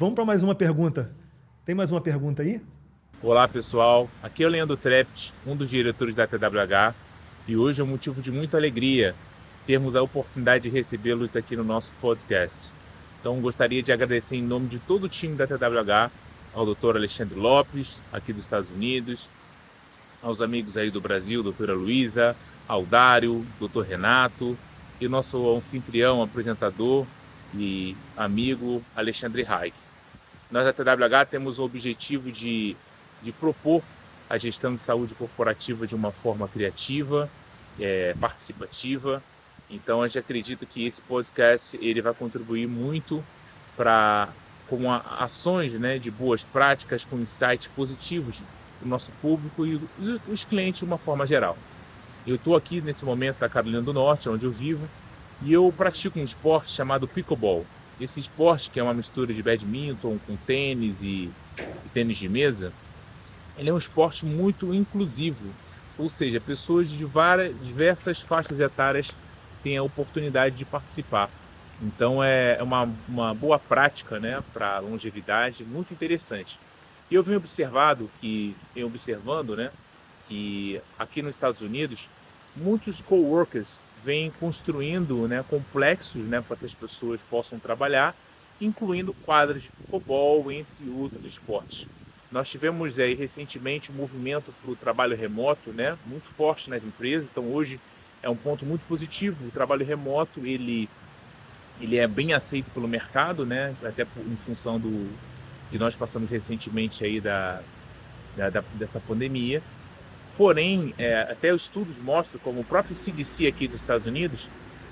Vamos para mais uma pergunta. Tem mais uma pergunta aí? Olá pessoal, aqui é o Leandro Trept, um dos diretores da TWH, e hoje é um motivo de muita alegria termos a oportunidade de recebê-los aqui no nosso podcast. Então gostaria de agradecer em nome de todo o time da TWH, ao Dr. Alexandre Lopes, aqui dos Estados Unidos, aos amigos aí do Brasil, doutora Luísa, ao Dário, doutor Renato, e nosso anfitrião, apresentador e amigo Alexandre Reich. Nós da TWH temos o objetivo de propor a gestão de saúde corporativa de uma forma criativa, participativa. Então a gente acredita que esse podcast ele vai contribuir muito com ações, né, de boas práticas, com insights positivos do nosso público e os clientes de uma forma geral. Eu estou aqui nesse momento na Carolina do Norte, onde eu vivo, e eu pratico um esporte chamado pickleball. Esse esporte, que é uma mistura de badminton com tênis e tênis de mesa, ele é um esporte muito inclusivo, ou seja, pessoas de diversas faixas etárias têm a oportunidade de participar. Então é uma boa prática, né, para longevidade, muito interessante. E eu venho observando, né, que aqui nos Estados Unidos, muitos coworkers vêm construindo, né, complexos, né, para que as pessoas possam trabalhar, incluindo quadras de pickleball, entre outros esportes. Nós tivemos aí recentemente um movimento para o trabalho remoto, né, muito forte nas empresas. Então hoje é um ponto muito positivo. O trabalho remoto ele é bem aceito pelo mercado, né, até em função que nós passamos recentemente aí dessa pandemia. Porém, até os estudos mostram, como o próprio CDC aqui dos Estados Unidos,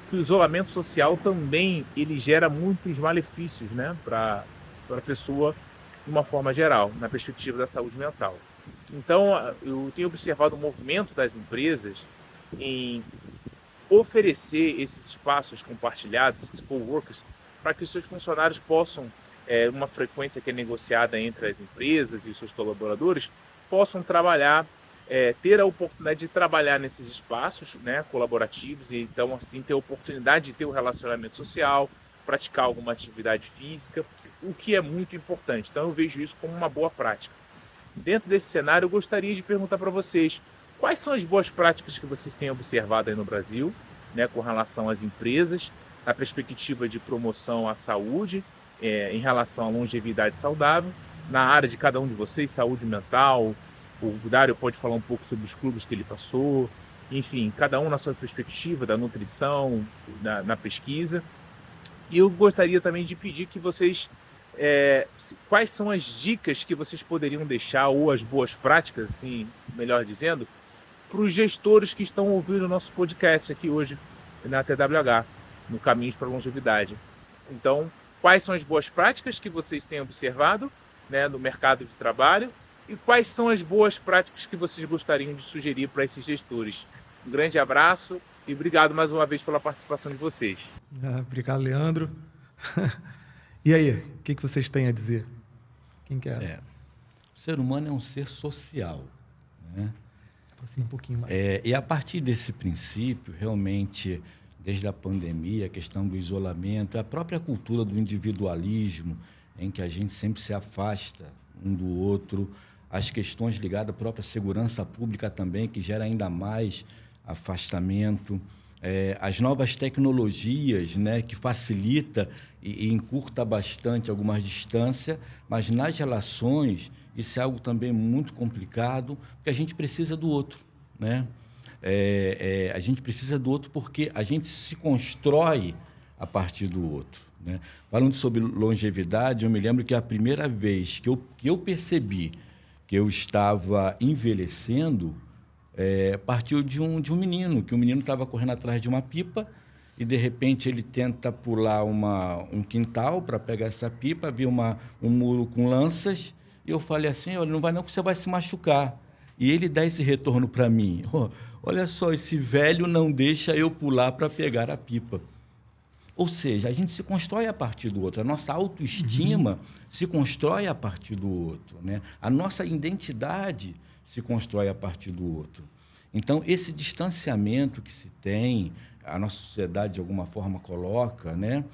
que o isolamento social também ele gera muitos malefícios, né, para a pessoa de uma forma geral, na perspectiva da saúde mental. Então, eu tenho observado o movimento das empresas em oferecer esses espaços compartilhados, esses coworkers, para que os seus funcionários possam, uma frequência que é negociada entre as empresas e os seus colaboradores, possam trabalhar, ter a oportunidade de trabalhar nesses espaços, né, colaborativos, e então assim ter a oportunidade de ter um relacionamento social, praticar alguma atividade física, o que é muito importante. Então eu vejo isso como uma boa prática. Dentro desse cenário, eu gostaria de perguntar para vocês quais são as boas práticas que vocês têm observado aí no Brasil, né, com relação às empresas, na perspectiva de promoção à saúde, em relação à longevidade saudável, na área de cada um de vocês, saúde mental. O Dário pode falar um pouco sobre os clubes que ele passou, enfim, cada um na sua perspectiva da nutrição, na pesquisa. E eu gostaria também de pedir que vocês, quais são as dicas que vocês poderiam deixar, ou as boas práticas, assim, melhor dizendo, para os gestores que estão ouvindo o nosso podcast aqui hoje na TWH, no Caminhos para a Longevidade. Então, quais são as boas práticas que vocês têm observado, né, no mercado de trabalho, e quais são as boas práticas que vocês gostariam de sugerir para esses gestores? Um grande abraço e obrigado mais uma vez pela participação de vocês. Obrigado, Leandro. E aí, o que vocês têm a dizer? Quem quer? O ser humano é um ser social, né? Aproxima um pouquinho mais. E a partir desse princípio, realmente, desde a pandemia, a questão do isolamento, a própria cultura do individualismo, em que a gente sempre se afasta um do outro, as questões ligadas à própria segurança pública também, que gera ainda mais afastamento, as novas tecnologias, né, que facilita e encurta bastante algumas distâncias, mas nas relações isso é algo também muito complicado, porque a gente precisa do outro, né? A gente precisa do outro porque a gente se constrói a partir do outro, né? Falando sobre longevidade, eu me lembro que a primeira vez que eu percebi que eu estava envelhecendo, partiu de um menino, que o menino estava correndo atrás de uma pipa e, de repente, ele tenta pular um quintal para pegar essa pipa, viu um muro com lanças, e eu falei assim, olha, não vai não que você vai se machucar. E ele dá esse retorno para mim, olha só, esse velho não deixa eu pular para pegar a pipa. Ou seja, a gente se constrói a partir do outro, a nossa autoestima se constrói a partir do outro, né? A nossa identidade se constrói a partir do outro. Então, esse distanciamento que se tem, a nossa sociedade de alguma forma coloca, né,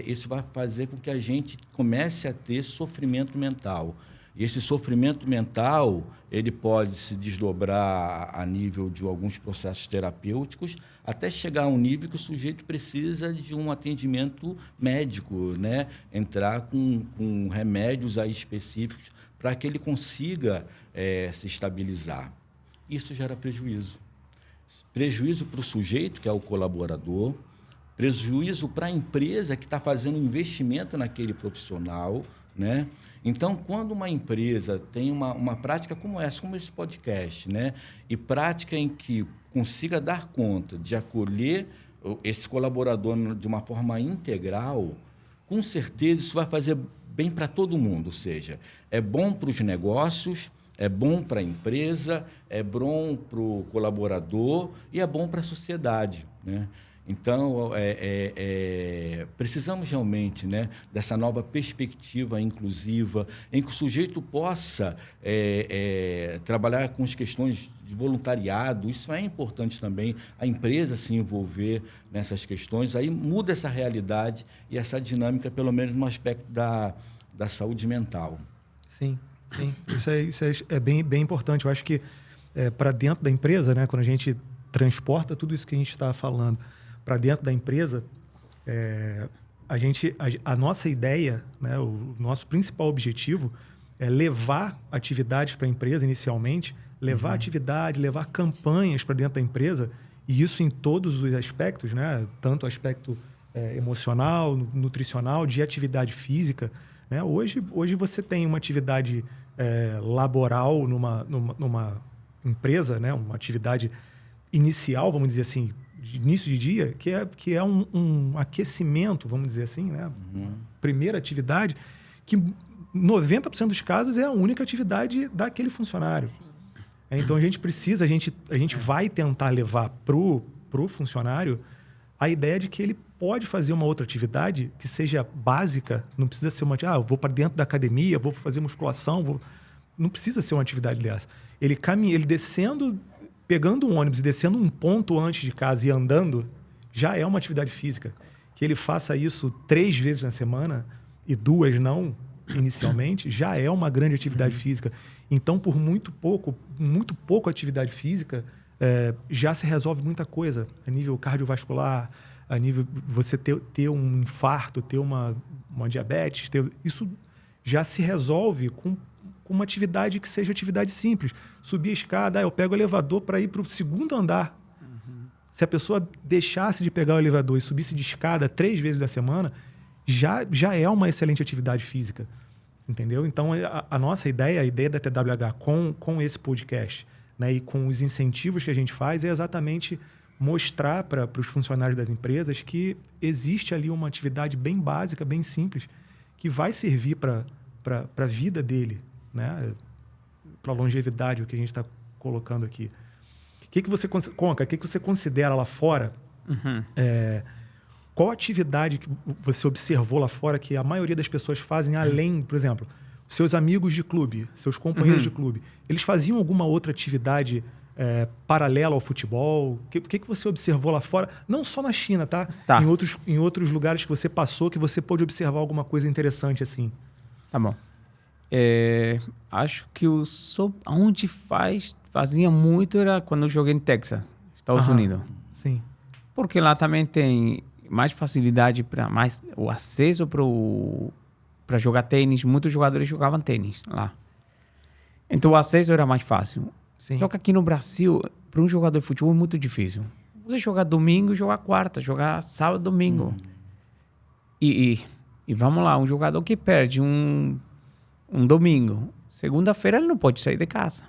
isso vai fazer com que a gente comece a ter sofrimento mental. E esse sofrimento mental, ele pode se desdobrar a nível de alguns processos terapêuticos, até chegar a um nível que o sujeito precisa de um atendimento médico, né? Entrar com remédios aí específicos para que ele consiga se estabilizar. Isso gera prejuízo. Prejuízo para o sujeito, que é o colaborador, prejuízo para a empresa que está fazendo investimento naquele profissional, né? Então, quando uma empresa tem uma prática como essa, como esse podcast, né? E prática em que consiga dar conta de acolher esse colaborador de uma forma integral, com certeza isso vai fazer bem para todo mundo. Ou seja, é bom para os negócios, é bom para a empresa, é bom para o colaborador e é bom para a sociedade, né? Então, precisamos realmente, né, dessa nova perspectiva inclusiva, em que o sujeito possa trabalhar com as questões de voluntariado. Isso é importante também, a empresa se envolver nessas questões. Aí muda essa realidade e essa dinâmica, pelo menos no aspecto da saúde mental. Sim, sim. Isso é bem importante. Eu acho que para dentro da empresa, né, quando a gente transporta tudo isso que a gente está falando para dentro da empresa, a nossa ideia, né, o nosso principal objetivo é levar atividades para a empresa inicialmente, levar atividade, levar campanhas para dentro da empresa, e isso em todos os aspectos, né, tanto o aspecto emocional, nutricional, de atividade física, né? Hoje você tem uma atividade laboral numa empresa, né, uma atividade inicial, vamos dizer assim, de início de dia, que é um aquecimento, vamos dizer assim, né? Primeira atividade, que 90% dos casos é a única atividade daquele funcionário. Então a gente vai tentar levar pro funcionário a ideia de que ele pode fazer uma outra atividade que seja básica, não precisa ser eu vou para dentro da academia, vou fazer musculação, não precisa ser uma atividade dessa. Ele descendo, pegando um ônibus e descendo um ponto antes de casa e andando, já é uma atividade física. Que ele faça isso 3 vezes na semana e 2 não, inicialmente, já é uma grande atividade física. Então, por muito pouco atividade física, já se resolve muita coisa. A nível cardiovascular, a nível você ter um infarto, ter uma diabetes, isso já se resolve com uma atividade que seja atividade simples. Subir a escada, eu pego o elevador para ir para o 2º andar. Se a pessoa deixasse de pegar o elevador e subisse de escada 3 vezes da semana, já é uma excelente atividade física. Entendeu? Então, a nossa ideia, a ideia da TWH com esse podcast, né, e com os incentivos que a gente faz, é exatamente mostrar para os funcionários das empresas que existe ali uma atividade bem básica, bem simples, que vai servir para a vida dele, né? Para a longevidade, o que a gente está colocando aqui. O que você considera lá fora? Qual atividade que você observou lá fora que a maioria das pessoas fazem além, por exemplo, seus amigos de clube, seus companheiros de clube, eles faziam alguma outra atividade paralela ao futebol? O que você observou lá fora? Não só na China, tá? Em outros lugares que você passou, que você pôde observar alguma coisa interessante assim. Tá bom. Acho que onde fazia muito era quando eu joguei em Texas, Estados Unidos. Sim. Porque lá também tem mais facilidade para mais o acesso para jogar tênis. Muitos jogadores jogavam tênis lá. Então o acesso era mais fácil. Sim. Só que aqui no Brasil, para um jogador de futebol é muito difícil. Você jogar domingo, jogar quarta, jogar sábado, domingo. E vamos lá, um jogador que perde um domingo, segunda-feira ele não pode sair de casa.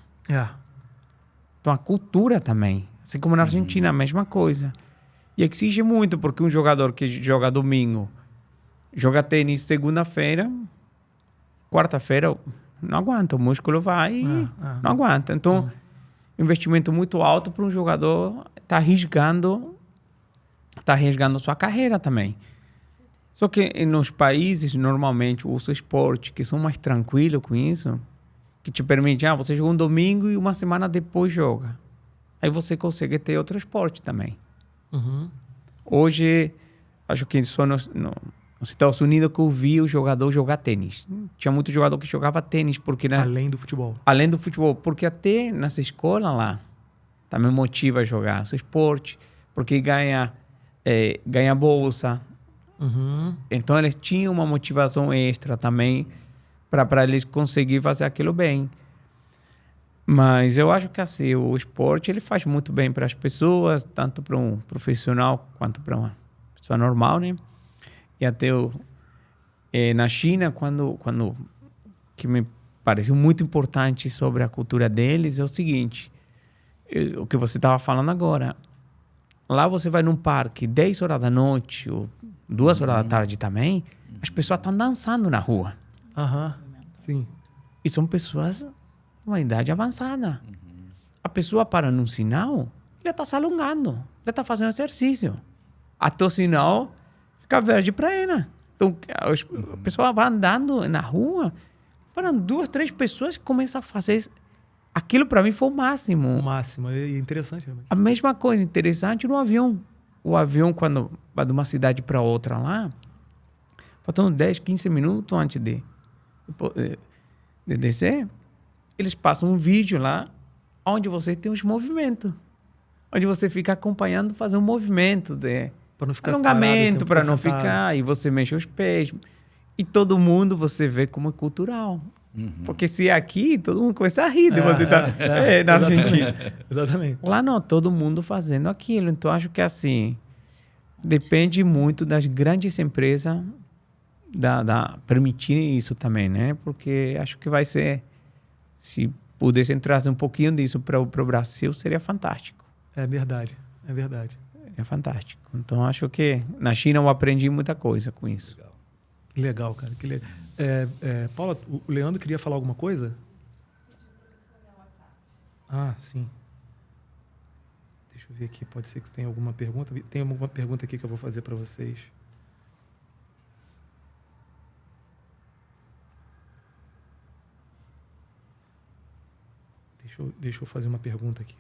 Então a cultura também, assim como na Argentina, a mesma coisa. E exige muito, porque um jogador que joga domingo, joga tênis segunda-feira, quarta-feira, não aguenta, o músculo vai e não aguenta. Então, investimento muito alto para um jogador estar arriscando sua carreira também. Só que nos países, normalmente, os esportes que são mais tranquilos com isso, que te permite, você joga um domingo e uma semana depois joga. Aí você consegue ter outro esporte também. Hoje, acho que só Nos Estados Unidos que eu vi o jogador jogar tênis. Tinha muito jogador que jogava tênis, porque, né? Além do futebol. Além do futebol, porque até nessa escola lá também motiva a jogar esse esporte, porque ganha bolsa. Uhum. Então eles tinham uma motivação extra também para eles conseguir fazer aquilo bem. Mas eu acho que assim, o esporte ele faz muito bem para as pessoas, tanto para um profissional quanto para uma pessoa normal, né? E até na China, quando que me pareceu muito importante sobre a cultura deles é o seguinte, o que você estava falando agora. Lá você vai num parque 10 horas da noite ou 2 horas da tarde também, as pessoas estão dançando na rua. Aham, sim. E são pessoas de uma idade avançada. A pessoa para num sinal, já está se alongando, já está fazendo exercício. Até o sinal fica verde para ela. Então, a pessoa vai andando na rua, param 2, 3 pessoas que começam a fazer. Aquilo para mim foi o máximo. O máximo. É interessante, realmente. A mesma coisa, interessante no avião. O avião, quando vai de uma cidade para outra lá, faltando 10, 15 minutos antes de descer, eles passam um vídeo lá onde você tem os movimentos. Onde você fica acompanhando, fazer um movimento de Para não ficar alongamento, para parado, não sentado. ficar, e você mexe os pés. E todo mundo você vê como é cultural. Porque se é aqui, todo mundo começa a rir de você estar na Argentina. Exatamente. Lá não, todo mundo fazendo aquilo. Então, acho que assim, depende muito das grandes empresas permitirem isso também, né? Porque acho que vai ser, se pudessem trazer um pouquinho disso para o Brasil, seria fantástico. É verdade, é verdade. É fantástico. Então, acho que na China eu aprendi muita coisa com isso. Que legal, cara. Que legal. Paula, o Leandro queria falar alguma coisa? Ah, sim. Deixa eu ver aqui. Pode ser que tenha alguma pergunta. Tem alguma pergunta aqui que eu vou fazer para vocês. Deixa eu fazer uma pergunta aqui.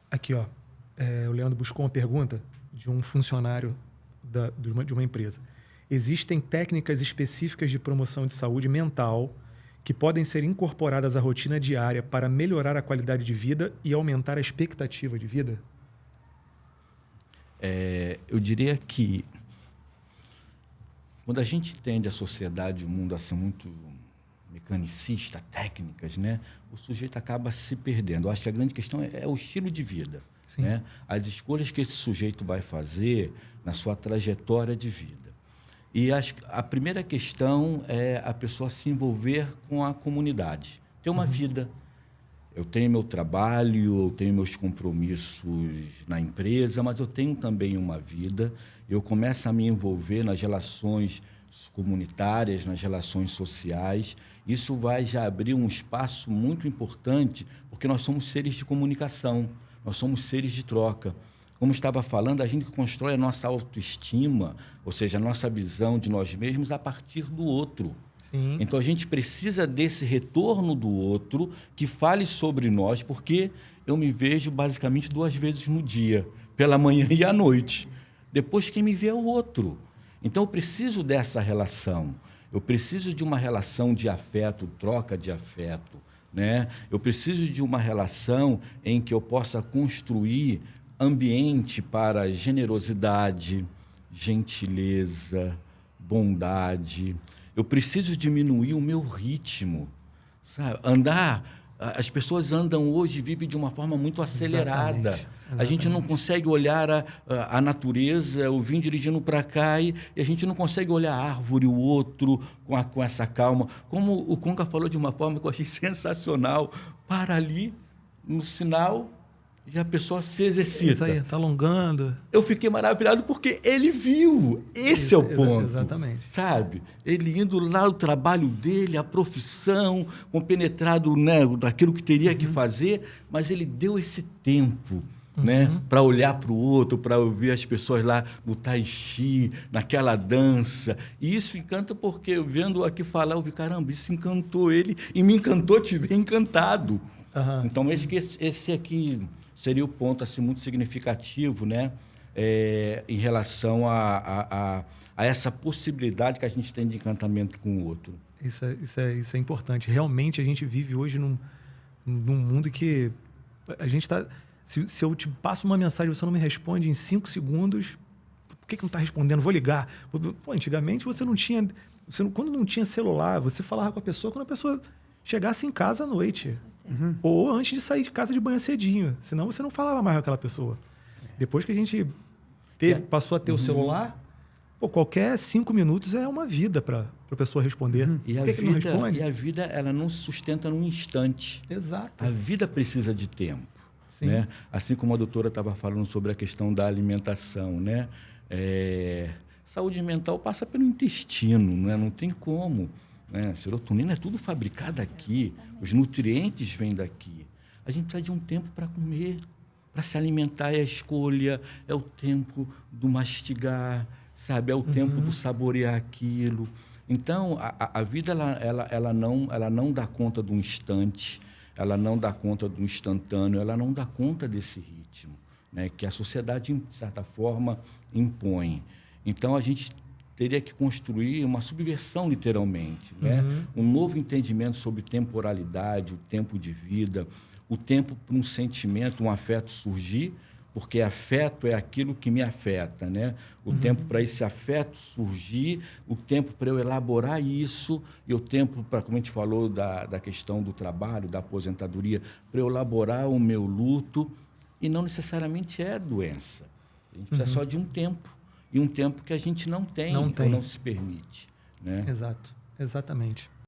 Aqui, ó. O Leandro buscou uma pergunta de um funcionário de uma empresa. Existem técnicas específicas de promoção de saúde mental que podem ser incorporadas à rotina diária para melhorar a qualidade de vida e aumentar a expectativa de vida? Eu diria que quando a gente tende a sociedade, o mundo a ser muito mecanicista, técnicas, né? O sujeito acaba se perdendo. Eu acho que a grande questão é o estilo de vida, né? As escolhas que esse sujeito vai fazer na sua trajetória de vida. E a primeira questão é a pessoa se envolver com a comunidade. Ter uma vida. Eu tenho meu trabalho, eu tenho meus compromissos na empresa, mas eu tenho também uma vida. Eu começo a me envolver nas relações comunitárias, nas relações sociais. Isso vai já abrir um espaço muito importante, porque nós somos seres de comunicação, nós somos seres de troca. Como estava falando, a gente constrói a nossa autoestima, ou seja, a nossa visão de nós mesmos a partir do outro. Sim. Então, a gente precisa desse retorno do outro que fale sobre nós, porque eu me vejo basicamente 2 vezes no dia, pela manhã e à noite. Depois, quem me vê é o outro. Então, eu preciso dessa relação. Eu preciso de uma relação de afeto, troca de afeto, né? Eu preciso de uma relação em que eu possa construir ambiente para generosidade, gentileza, bondade. Eu preciso diminuir o meu ritmo, sabe? As pessoas andam hoje e vivem de uma forma muito acelerada. Exatamente. A gente não consegue olhar a natureza. Eu vim dirigindo para cá e a gente não consegue olhar a árvore, o outro, com essa calma. Como o Conca falou de uma forma que eu achei sensacional. Para ali, no sinal, e a pessoa se exercita. Isso aí, está alongando. Eu fiquei maravilhado porque ele viu. Esse é o ponto. Exatamente. Sabe? Ele indo lá, o trabalho dele, a profissão, compenetrado, né, daquilo que teria que fazer, mas ele deu esse tempo né? Para olhar para o outro, para ouvir as pessoas lá no tai chi, naquela dança. E isso encanta porque, eu vendo aqui falar, eu vi, caramba, isso encantou ele e me encantou te ver encantado. Então, acho que esse aqui seria o ponto assim, muito significativo, né? Em relação a essa possibilidade que a gente tem de encantamento com o outro. Isso é importante. Realmente, a gente vive hoje num mundo que a gente está... Se eu te passo uma mensagem e você não me responde em 5 segundos, por que não está respondendo? Vou ligar. Pô, antigamente, você não tinha... quando não tinha celular, você falava com a pessoa quando a pessoa chegasse em casa à noite. Ou antes de sair de casa de manhã cedinho. Senão, você não falava mais com aquela pessoa. Depois que a gente passou a ter o celular... Pô, qualquer 5 minutos é uma vida para a pessoa responder. Por que não responde? E a vida, ela não se sustenta num instante. Exato. A vida precisa de tempo. Né? Assim como a doutora estava falando sobre a questão da alimentação, né? Saúde mental passa pelo intestino, né? Não tem como. Né? A serotonina é tudo fabricado aqui, os nutrientes vêm daqui. A gente precisa de um tempo para comer, para se alimentar. É a escolha, é o tempo do mastigar, sabe? É o tempo do saborear aquilo. Então, a vida ela não dá conta de um instante, ela não dá conta do instantâneo, ela não dá conta desse ritmo, né? Que a sociedade, de certa forma, impõe. Então, a gente teria que construir uma subversão, literalmente, né? Um novo entendimento sobre temporalidade, o tempo de vida, o tempo para um sentimento, um afeto surgir, porque afeto é aquilo que me afeta, né? O tempo para esse afeto surgir, o tempo para eu elaborar isso, e o tempo para, como a gente falou, da questão do trabalho, da aposentadoria, para eu elaborar o meu luto, e não necessariamente é doença. A gente precisa só de um tempo, e um tempo que a gente não tem. Ou não se permite. Né? Exato, exatamente.